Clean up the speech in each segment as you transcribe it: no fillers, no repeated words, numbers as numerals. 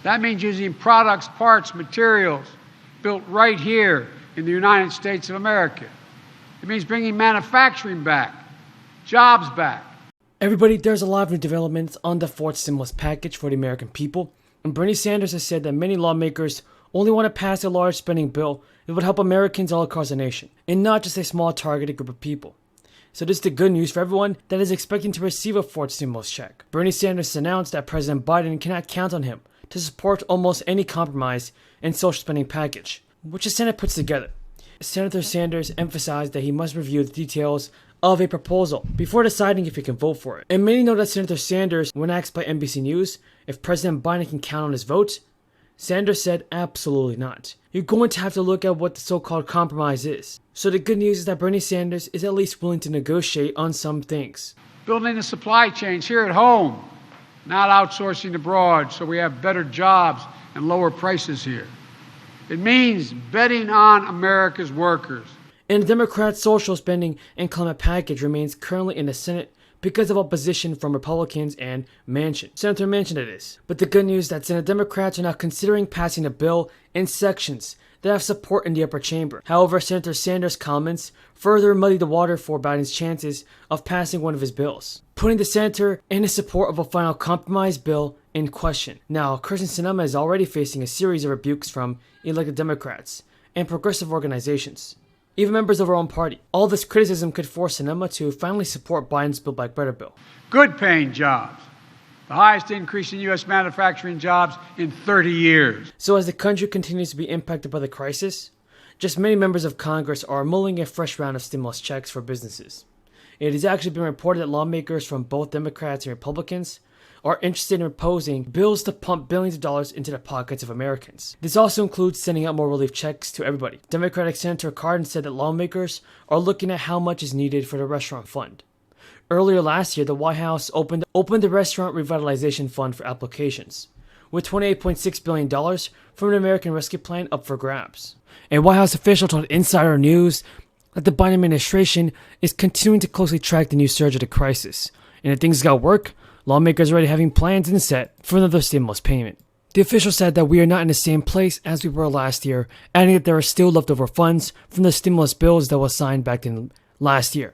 That means using products, parts, materials built right here in the United States of America. It means bringing manufacturing back, jobs back. Everybody, there's a lot of new developments on the fourth stimulus package for the American people, and Bernie Sanders has said that many lawmakers only want to pass a large spending bill that would help Americans all across the nation, and not just a small targeted group of people. So this is the good news for everyone that is expecting to receive a fourth stimulus check. Bernie Sanders announced that President Biden cannot count on him to support almost any compromise and social spending package, which the Senate puts together. Senator Sanders emphasized that he must review the details of a proposal before deciding if he can vote for it. And many know that Senator Sanders, when asked by NBC News if President Biden can count on his vote, Sanders said absolutely not. You're going to have to look at what the so-called compromise is. So the good news is that Bernie Sanders is at least willing to negotiate on some things. Building the supply chains here at home, not outsourcing abroad so we have better jobs and lower prices here. It means betting on America's workers. And the Democrats' social spending and climate package remains currently in the Senate because of opposition from Republicans and Senator Manchin it is. But the good news is that Senate Democrats are now considering passing a bill in sections that have support in the upper chamber. However, Senator Sanders' comments further muddy the water for Biden's chances of passing one of his bills, putting the senator in his support of a final compromise bill in question. Now, Kyrsten Sinema is already facing a series of rebukes from elected Democrats and progressive organizations, even members of our own party. All this criticism could force Sinema to finally support Biden's Build Back Better bill. Good paying jobs. The highest increase in U.S. manufacturing jobs in 30 years. So as the country continues to be impacted by the crisis, just many members of Congress are mulling a fresh round of stimulus checks for businesses. It has actually been reported that lawmakers from both Democrats and Republicans are interested in proposing bills to pump billions of dollars into the pockets of Americans. This also includes sending out more relief checks to everybody. Democratic Senator Cardin said that lawmakers are looking at how much is needed for the restaurant fund. Earlier last year, the White House opened the Restaurant Revitalization Fund for applications, with $28.6 billion from the American Rescue Plan up for grabs. A White House official told Insider News that the Biden administration is continuing to closely track the new surge of the crisis, and if things got work, lawmakers are already having plans in set for another stimulus payment. The official said that we are not in the same place as we were last year, adding that there are still leftover funds from the stimulus bills that was signed back in last year.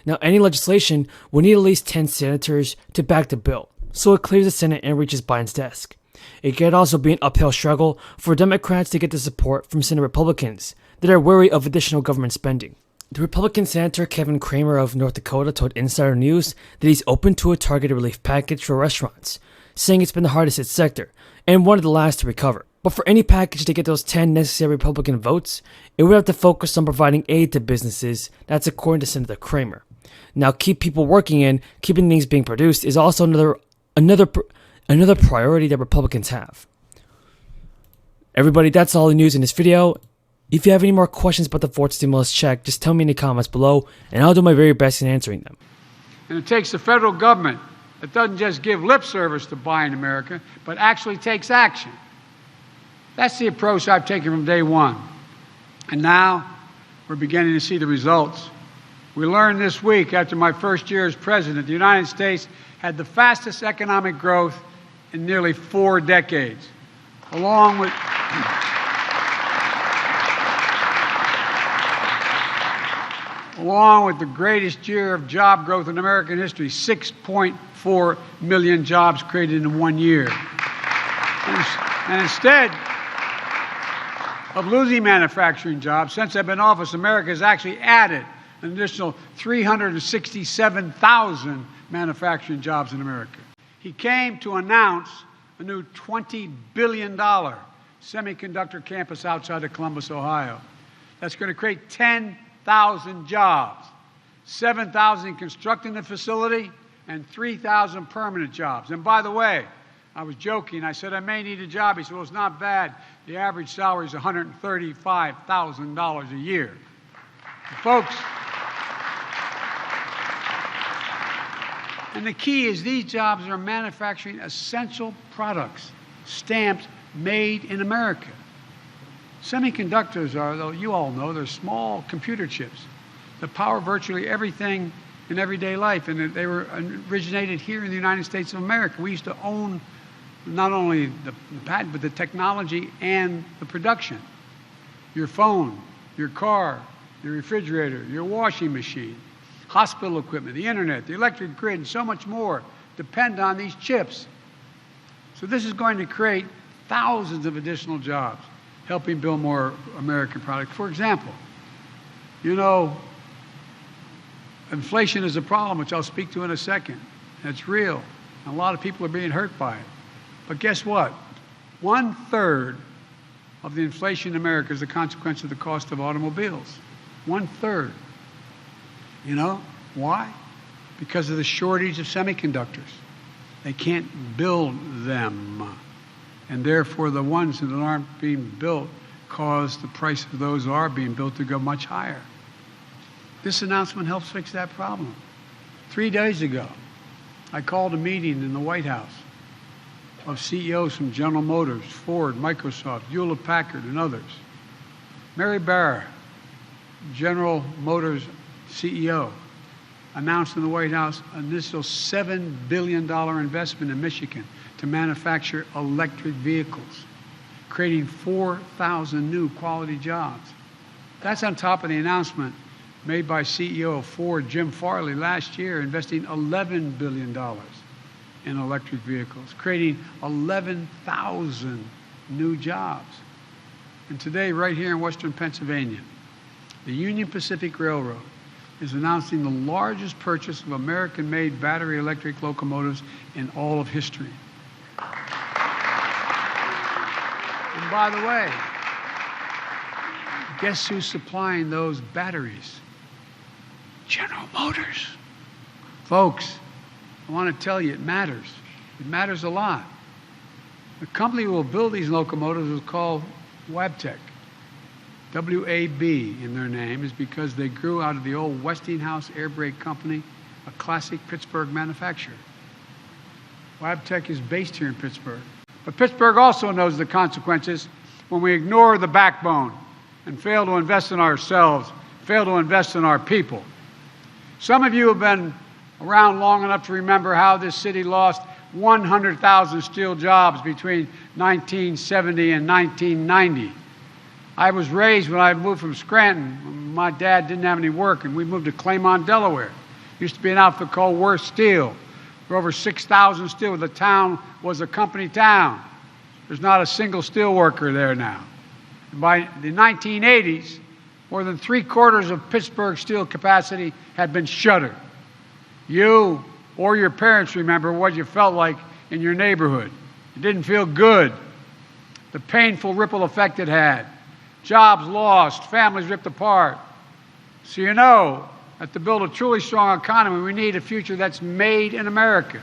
Now, any legislation will need at least 10 senators to back the bill, so it clears the Senate and reaches Biden's desk. It could also be an uphill struggle for Democrats to get the support from Senate Republicans that are wary of additional government spending. The Republican Senator Kevin Cramer of North Dakota told Insider News that he's open to a targeted relief package for restaurants, saying it's been the hardest hit sector and one of the last to recover. But for any package to get those 10 necessary Republican votes, it would have to focus on providing aid to businesses. That's according to Senator Cramer. Now, keep people working and keeping things being produced is also another priority that Republicans have. Everybody, that's all the news in this video. If you have any more questions about the fourth stimulus check, just tell me in the comments below, and I'll do my very best in answering them. And it takes the federal government that doesn't just give lip service to buying America, but actually takes action. That's the approach I've taken from day one. And now we're beginning to see the results. We learned this week, after my first year as president, the United States had the fastest economic growth in nearly 4 decades, along with the greatest year of job growth in American history, 6.4 million jobs created in 1 year. And instead of losing manufacturing jobs, since I've been in office, America has actually added an additional 367,000 manufacturing jobs in America. He came to announce a new $20 billion semiconductor campus outside of Columbus, Ohio. That's going to create 10,000 jobs, 7,000 constructing the facility, and 3,000 permanent jobs. And by the way, I was joking. I said, I may need a job. He said, well, it's not bad. The average salary is $135,000 a year. Folks, and the key is these jobs are manufacturing essential products, stamped made in America. Semiconductors are, though you all know, they're small computer chips that power virtually everything in everyday life, and they were originated here in the United States of America. We used to own not only the patent, but the technology and the production. Your phone, your car, your refrigerator, your washing machine, hospital equipment, the internet, the electric grid, and so much more depend on these chips. So this is going to create thousands of additional jobs, helping build more American products. For example, you know, inflation is a problem, which I'll speak to in a second. It's real. And a lot of people are being hurt by it. But guess what? 1/3 of the inflation in America is a consequence of the cost of automobiles. 1/3. You know why? Because of the shortage of semiconductors. They can't build them. And therefore, the ones that aren't being built cause the price of those that are being built to go much higher. This announcement helps fix that problem. 3 days ago, I called a meeting in the White House of CEOs from General Motors, Ford, Microsoft, Hewlett-Packard, and others. Mary Barra, General Motors CEO, announced in the White House an initial $7 billion investment in Michigan to manufacture electric vehicles, creating 4,000 new quality jobs. That's on top of the announcement made by CEO of Ford, Jim Farley, last year, investing $11 billion in electric vehicles, creating 11,000 new jobs. And today, right here in Western Pennsylvania, the Union Pacific Railroad is announcing the largest purchase of American-made battery electric locomotives in all of history. And by the way, guess who's supplying those batteries? General Motors. Folks, I want to tell you, it matters. It matters a lot. The company who will build these locomotives is called Wabtec. W-A-B in their name is because they grew out of the old Westinghouse air brake company, a classic Pittsburgh manufacturer. Wabtec is based here in Pittsburgh. But Pittsburgh also knows the consequences when we ignore the backbone and fail to invest in ourselves, fail to invest in our people. Some of you have been around long enough to remember how this city lost 100,000 steel jobs between 1970 and 1990. I was raised when I moved from Scranton. My dad didn't have any work, and we moved to Claymont, Delaware. Used to be an outfit called Worth Steel. There were over 6,000 steel. The town was a company town. There's not a single steel worker there now. And by the 1980s, more than 3/4 of Pittsburgh's steel capacity had been shuttered. You or your parents remember what you felt like in your neighborhood. It didn't feel good. The painful ripple effect it had. Jobs lost, families ripped apart. So you know that to build a truly strong economy, we need a future that's made in America.